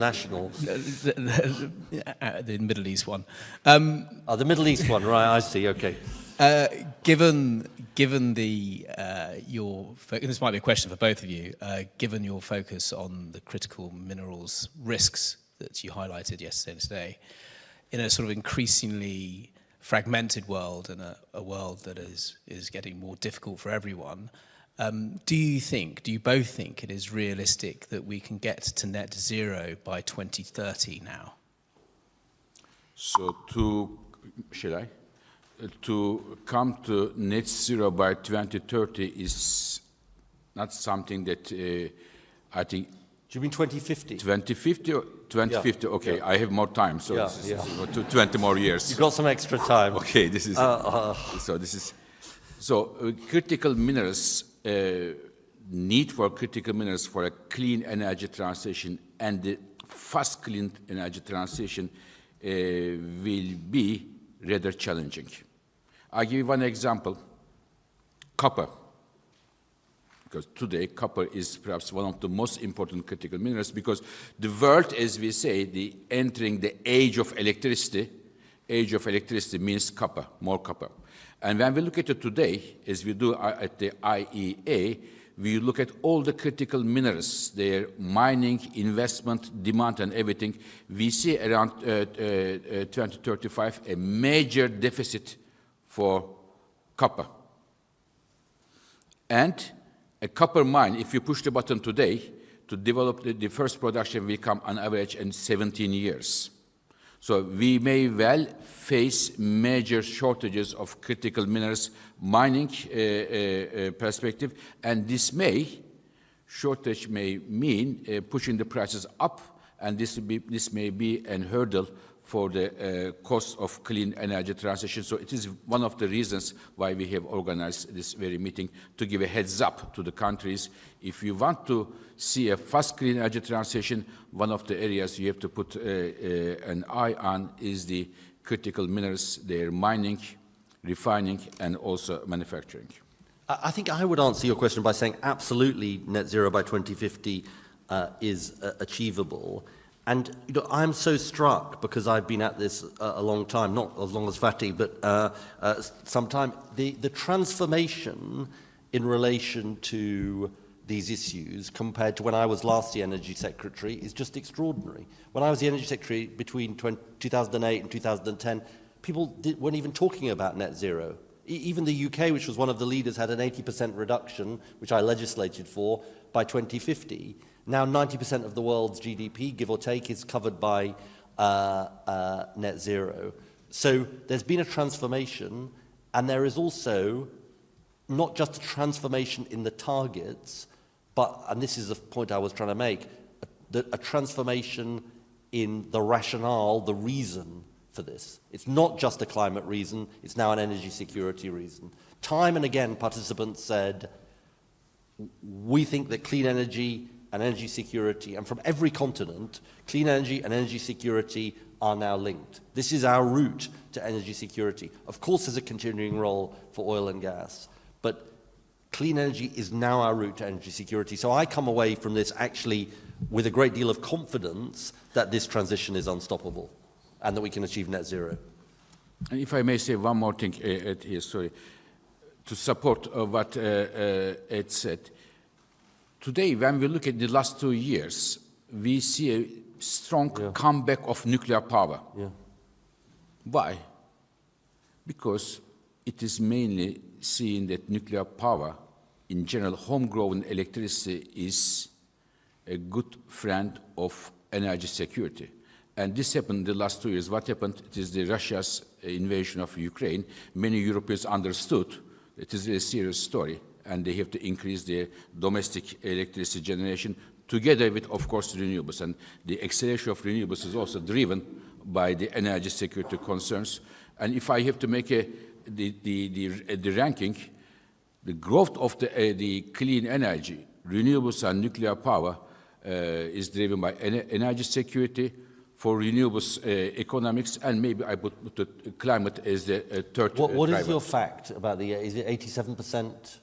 national. The Middle East one. The Middle East one, right? I see. Okay. Given the this might be a question for both of you. Given your focus on the critical minerals risks that you highlighted yesterday and today, in a sort of increasingly fragmented world and a world that is getting more difficult for everyone. Do you both think it is realistic that we can get to net zero by 2030 now? So to come to net zero by 2030 is not something that I think. Do you mean 2050? 2050 or 2050? Yeah. Okay, yeah. I have more time, so yeah, this is 20 more years. You've got some extra time. Okay, this is critical minerals. Need for critical minerals for a clean energy transition and the fast clean energy transition will be rather challenging. I'll give you one example, copper. Because today, copper is perhaps one of the most important critical minerals because the world, as we say, entering the age of electricity means copper, more copper. And when we look at it today, as we do at the IEA, we look at all the critical minerals, their mining, investment, demand, and everything. We see around 2035 a major deficit for copper. And a copper mine, if you push the button today, to develop the first production will come on average in 17 years. So we may well face major shortages of critical minerals mining perspective, and this shortage may mean pushing the prices up, and this may be a hurdle for the cost of clean energy transition. So it is one of the reasons why we have organized this very meeting, to give a heads up to the countries. If you want to see a fast clean energy transition, one of the areas you have to put an eye on is the critical minerals, their mining, refining, and also manufacturing. I think I would answer your question by saying absolutely net zero by 2050 is achievable. And I'm so struck, because I've been at this a long time, not as long as Fatih, but some time, the transformation in relation to these issues compared to when I was last the Energy Secretary is just extraordinary. When I was the Energy Secretary between 2008 and 2010, people weren't even talking about net zero. Even the UK, which was one of the leaders, had an 80% reduction, which I legislated for, by 2050. Now 90% of the world's GDP, give or take, is covered by net zero. So there's been a transformation, and there is also not just a transformation in the targets, but, and this is the point I was trying to make, a transformation in the rationale, the reason for this. It's not just a climate reason, it's now an energy security reason. Time and again, participants said, we think that clean energy and energy security, and from every continent, clean energy and energy security are now linked. This is our route to energy security. Of course, there's a continuing role for oil and gas, but clean energy is now our route to energy security. So I come away from this actually with a great deal of confidence that this transition is unstoppable and that we can achieve net zero. And if I may say one more thing here, sorry, to support what Ed said. Today, when we look at the last 2 years, we see a strong comeback of nuclear power. Yeah. Why? Because it is mainly seen that nuclear power, in general, homegrown electricity, is a good friend of energy security. And this happened in the last 2 years. What happened? It is Russia's invasion of Ukraine. Many Europeans understood it is a serious story, and they have to increase their domestic electricity generation together with, of course, renewables. And the acceleration of renewables is also driven by the energy security concerns. And if I have to make the ranking, the growth of the clean energy, renewables and nuclear power is driven by energy security, for renewables economics, and maybe I put the climate as the third What is your fact about is it 87%?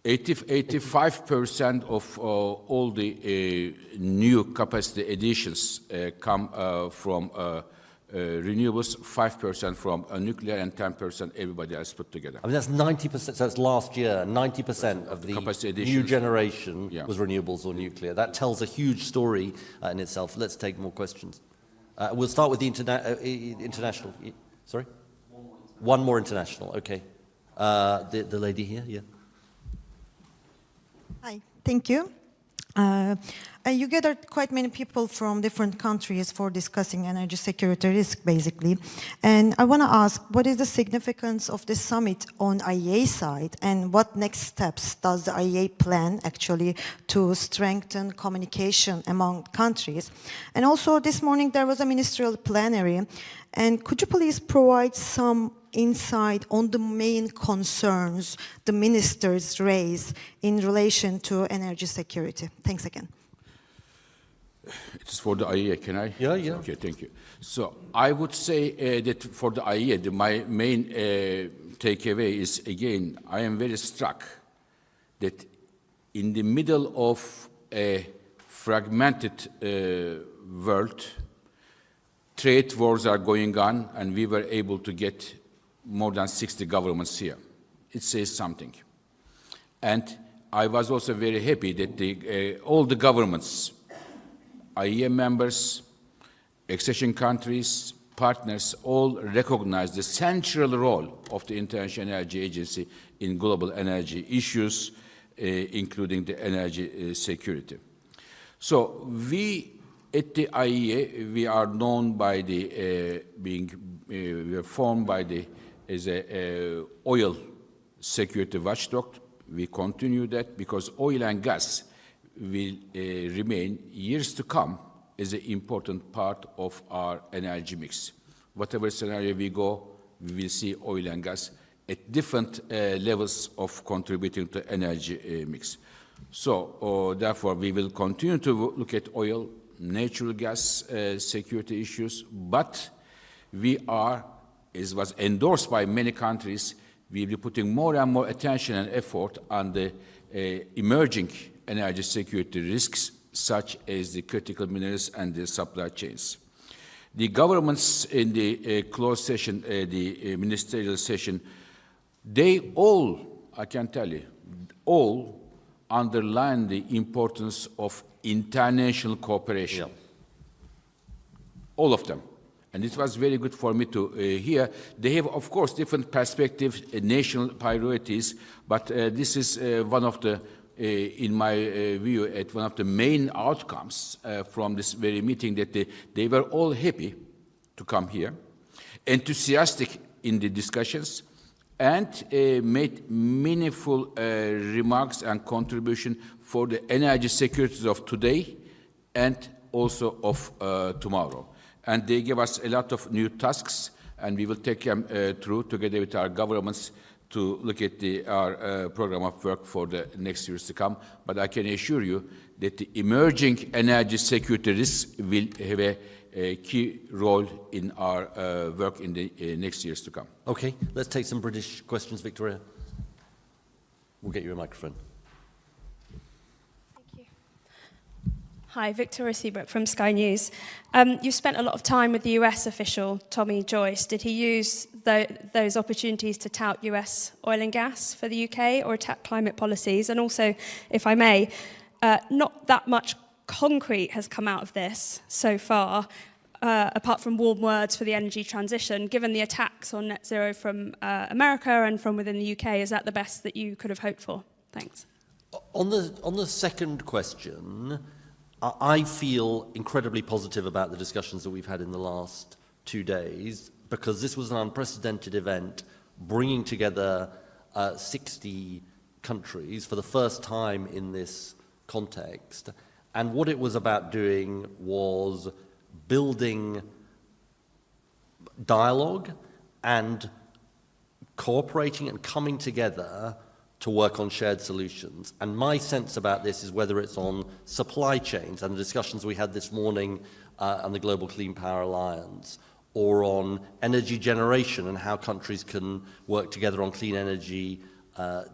85% of all the new capacity additions come from renewables, 5% from nuclear, and 10% everybody else put together. I mean, that's 90%, so that's last year, 90% of the new generation was renewables or nuclear. That tells a huge story in itself. Let's take more questions. We'll start with the international. Sorry? One more international, okay. The lady here, yeah. Hi, thank you. You gathered quite many people from different countries for discussing energy security risk, basically. And I want to ask, what is the significance of this summit on IEA side, and what next steps does the IEA plan actually to strengthen communication among countries? And also this morning there was a ministerial plenary, and could you please provide some insight on the main concerns the ministers raise in relation to energy security? Thanks again. It's for the IEA, can I? Yeah, yeah. Okay, thank you. So I would say that for the IEA, my main takeaway is, again, I am very struck that in the middle of a fragmented world, trade wars are going on, and we were able to get more than 60 governments here. It says something. And I was also very happy that all the governments, IEA members, accession countries, partners, all recognize the central role of the International Energy Agency in global energy issues, including the energy security. So we, at the IEA, we are known by the, we are formed by the, as a oil security watchdog. We continue that because oil and gas will remain years to come as an important part of our energy mix. Whatever scenario we go, we will see oil and gas at different levels of contributing to energy mix. So therefore, we will continue to look at oil, natural gas security issues, but we are, as was endorsed by many countries, we will be putting more and more attention and effort on the emerging energy security risks, such as the critical minerals and the supply chains. The governments in the closed session, the ministerial session, they all, I can tell you, all underline the importance of international cooperation. Yeah. All of them. And it was very good for me to hear. They have, of course, different perspectives, national priorities, but this is one of the, in my view, one of the main outcomes from this very meeting, that they were all happy to come here, enthusiastic in the discussions, and made meaningful remarks and contribution for the energy security of today and also of tomorrow. And they give us a lot of new tasks, and we will take them through together with our governments to look at our program of work for the next years to come. But I can assure you that the emerging energy security risks will have a key role in our work in the next years to come. Okay, let's take some British questions, Victoria. We'll get you a microphone. Hi, Victoria Seabrook from Sky News. You spent a lot of time with the US official, Tommy Joyce. Did he use those opportunities to tout US oil and gas for the UK or attack climate policies? And also, if I may, not that much concrete has come out of this so far, apart from warm words for the energy transition. Given the attacks on net zero from America and from within the UK, is that the best that you could have hoped for? Thanks. On the second question, I feel incredibly positive about the discussions that we've had in the last 2 days, because this was an unprecedented event, bringing together 60 countries for the first time in this context. And what it was about doing was building dialogue and cooperating and coming together to work on shared solutions. And my sense about this is whether it's on supply chains and the discussions we had this morning on the Global Clean Power Alliance, or on energy generation and how countries can work together on clean energy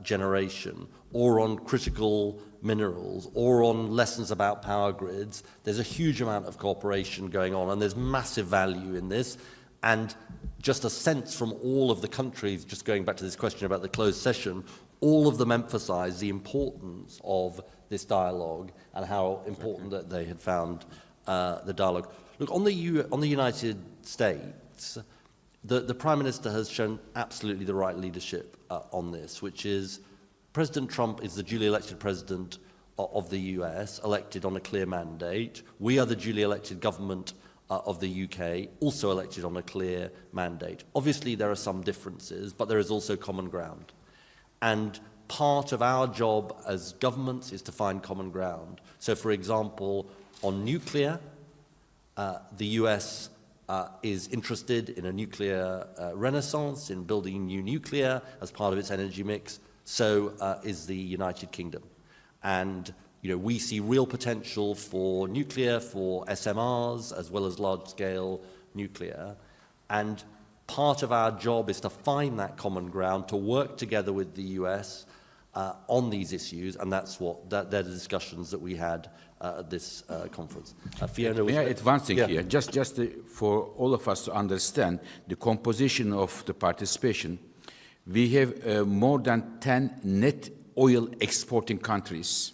generation, or on critical minerals, or on lessons about power grids. There's a huge amount of cooperation going on, and there's massive value in this. And just a sense from all of the countries, just going back to this question about the closed session, all of them emphasize the importance of this dialogue and how important that they had found the dialogue. Look, on the United States, the Prime Minister has shown absolutely the right leadership on this, which is President Trump is the duly elected president of the US, elected on a clear mandate. We are the duly elected government of the UK, also elected on a clear mandate. Obviously, there are some differences, but there is also common ground. And part of our job as governments is to find common ground. So, for example, on nuclear, the US is interested in a nuclear renaissance, in building new nuclear as part of its energy mix. So is the United Kingdom. And we see real potential for nuclear, for SMRs, as well as large-scale nuclear. And part of our job is to find that common ground, to work together with the US on these issues, and they're the discussions that we had at this conference. Fiona, may I add one thing here, just for all of us to understand the composition of the participation. We have more than 10 net oil exporting countries.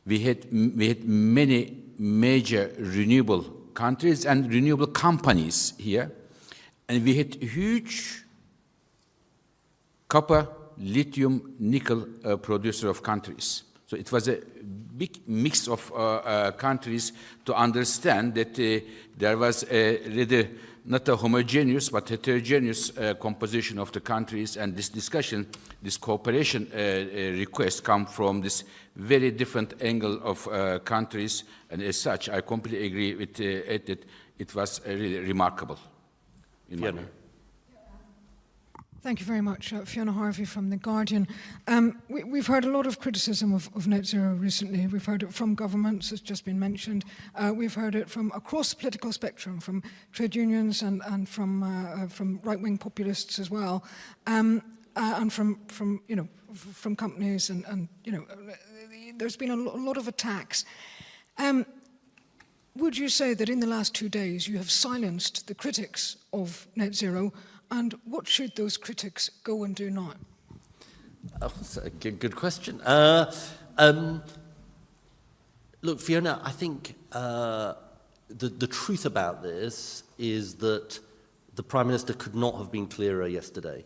We had many major renewable countries and renewable companies here, and we had huge copper, lithium, nickel producer of countries. So it was a big mix of countries to understand that there was rather not a homogeneous but heterogeneous composition of the countries, and this discussion, this cooperation request come from this very different angle of countries, and as such, I completely agree with Ed that it was really remarkable. In my view. Thank you very much. Fiona Harvey from The Guardian. We've heard a lot of criticism of net zero recently. We've heard it from governments, as just been mentioned. We've heard it from across the political spectrum, from trade unions and from right-wing populists as well, and from companies, and there's been a lot of attacks. Would you say that in the last 2 days you have silenced the critics of net zero? And what should those critics go and do now? Oh, that's a good question. Look, Fiona, I think the truth about this is that the Prime Minister could not have been clearer yesterday,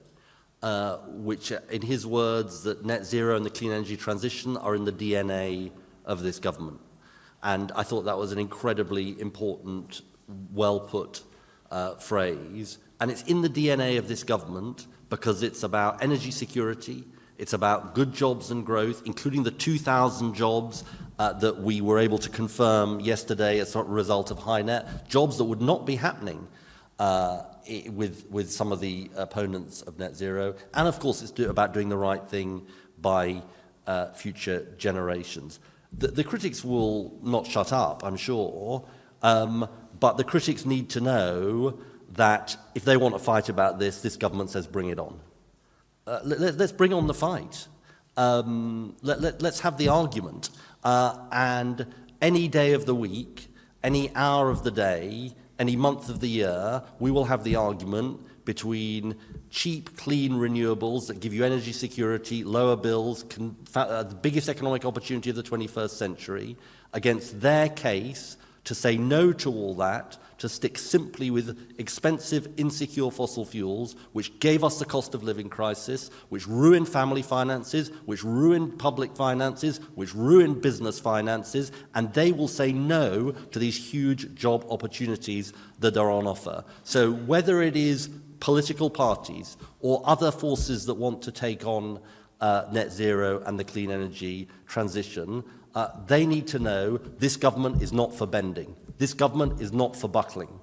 which, in his words, that net zero and the clean energy transition are in the DNA of this government. And I thought that was an incredibly important, well-put phrase. And it's in the DNA of this government because it's about energy security, it's about good jobs and growth, including the 2,000 jobs that we were able to confirm yesterday as a result of HyNet, jobs that would not be happening with some of the opponents of net zero. And of course, it's about doing the right thing by future generations. The critics will not shut up, I'm sure, but the critics need to know that if they want to fight about this government says bring it on. Let's bring on the fight. Let's have the argument. And any day of the week, any hour of the day, any month of the year, we will have the argument between cheap, clean renewables that give you energy security, lower bills, the biggest economic opportunity of the 21st century, against their case to say no to all that, to stick simply with expensive, insecure fossil fuels, which gave us the cost of living crisis, which ruined family finances, which ruined public finances, which ruined business finances, and they will say no to these huge job opportunities that are on offer. So whether it is political parties or other forces that want to take on net zero and the clean energy transition, they need to know this government is not for bending. This government is not for buckling.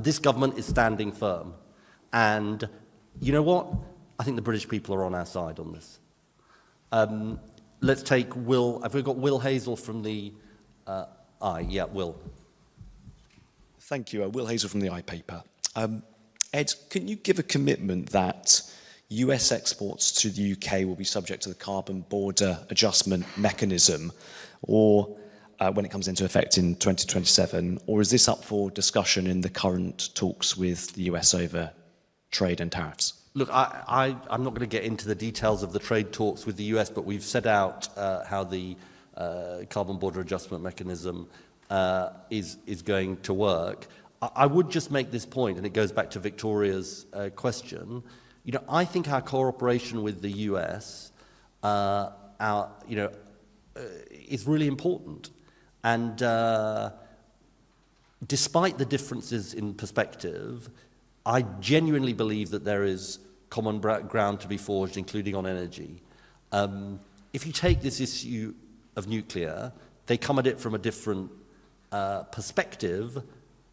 This government is standing firm. And you know what? I think the British people are on our side on this. Let's take Will. Have we got Will Hazel from the Yeah, Will. Thank you. Will Hazel from the iPaper. Ed, can you give a commitment that US exports to the UK will be subject to the carbon border adjustment mechanism, or when it comes into effect in 2027, or is this up for discussion in the current talks with the US over trade and tariffs? Look, I'm not going to get into the details of the trade talks with the US, but we've set out how the carbon border adjustment mechanism is going to work. I would just make this point, and it goes back to Victoria's question. You know, I think our cooperation with the US, is really important. And despite the differences in perspective, I genuinely believe that there is common ground to be forged, including on energy. If you take this issue of nuclear, they come at it from a different perspective,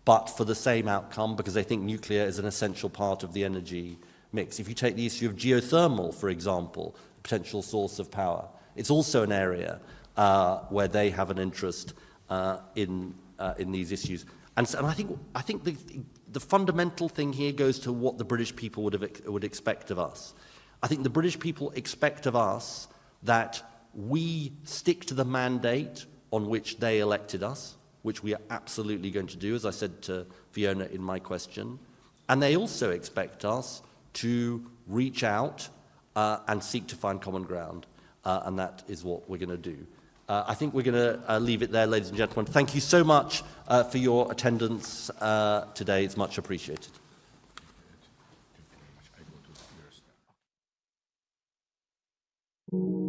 but for the same outcome, because they think nuclear is an essential part of the energy mix. If you take the issue of geothermal, for example, a potential source of power, it's also an area where they have an interest in these issues. And I think the fundamental thing here goes to what the British people would expect of us. I think the British people expect of us that we stick to the mandate on which they elected us, which we are absolutely going to do, as I said to Fiona in my question. And they also expect us to reach out and seek to find common ground. And that is what we're going to do. I think we're going to leave it there, ladies and gentlemen. Thank you so much for your attendance today. It's much appreciated. I go to